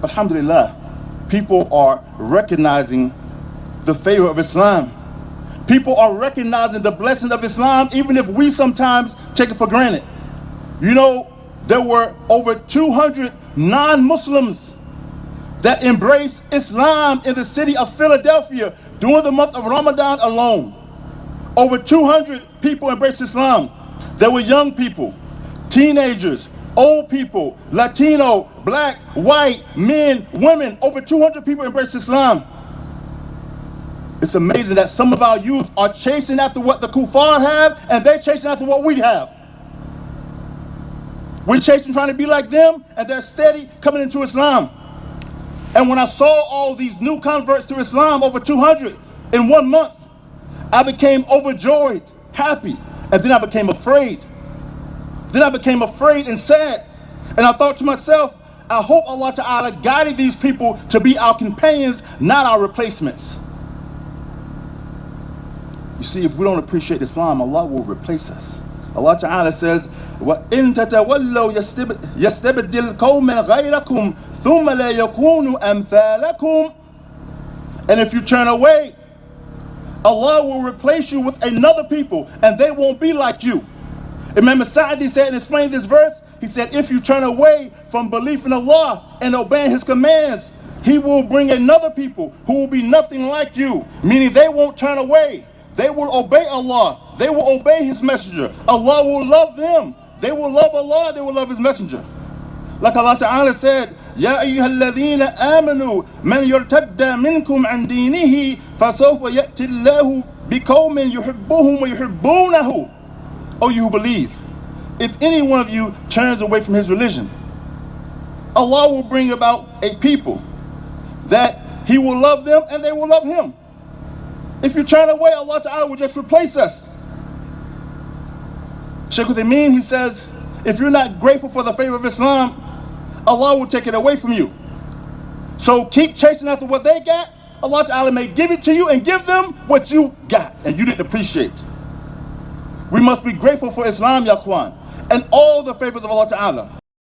alhamdulillah, people are recognizing the favor of Islam. People are recognizing the blessing of Islam, even if we sometimes take it for granted. You know, there were over 200 non-Muslims that embraced Islam in the city of Philadelphia during the month of Ramadan alone. Over 200 people embraced Islam. There were young people, teenagers, old people, Latino, black, white, men, women. Over 200 people embraced Islam. It's amazing that some of our youth are chasing after what the kuffar have, and they're chasing after what we have. We're chasing trying to be like them, and they're steady coming into Islam. And when I saw all these new converts to Islam, over 200 in 1 month, I became overjoyed, happy, and then I became afraid. Then I became afraid and sad. And I thought to myself, I hope Allah Ta'ala guided these people to be our companions, not our replacements. You see, if we don't appreciate Islam, Allah will replace us. Allah Ta'ala says, وَإِن تَتَوَلَّوْا يَسْتَبْدِلْ قَوْمًا غَيْرَكُمْ ثُمَّ لَا يَكُونُوا أَمْثَالَكُمْ. And if you turn away, Allah will replace you with another people, and they won't be like you. Imam Sa'di said and explained this verse, he said, if you turn away from belief in Allah and obeying His commands, He will bring another people who will be nothing like you, meaning they won't turn away. They will obey Allah. They will obey His messenger. Allah will love them. They will love Allah. They will love His messenger. Like Allah Ta'ala said, يَا أَيُّهَا الَّذِينَ آمَنُوا مَنْ يَرْتَدَّ مِنْكُمْ عَنْ دِينِهِ فَسَوْفَ يَأْتِي اللَّهُ بِقَوْمٍ يُحِبُّهُمْ وَيُحِبُّونَهُ. O you who believe, if any one of you turns away from his religion, Allah will bring about a people that He will love them and they will love Him. If you turn away, Allah Ta'ala will just replace us. Shaykh Uthaymeen, he says, if you're not grateful for the favor of Islam, Allah will take it away from you. So keep chasing after what they got. Allah Ta'ala may give it to you and give them what you got and you didn't appreciate. We must be grateful for Islam, ya Ikhwan, and all the favors of Allah Ta'ala.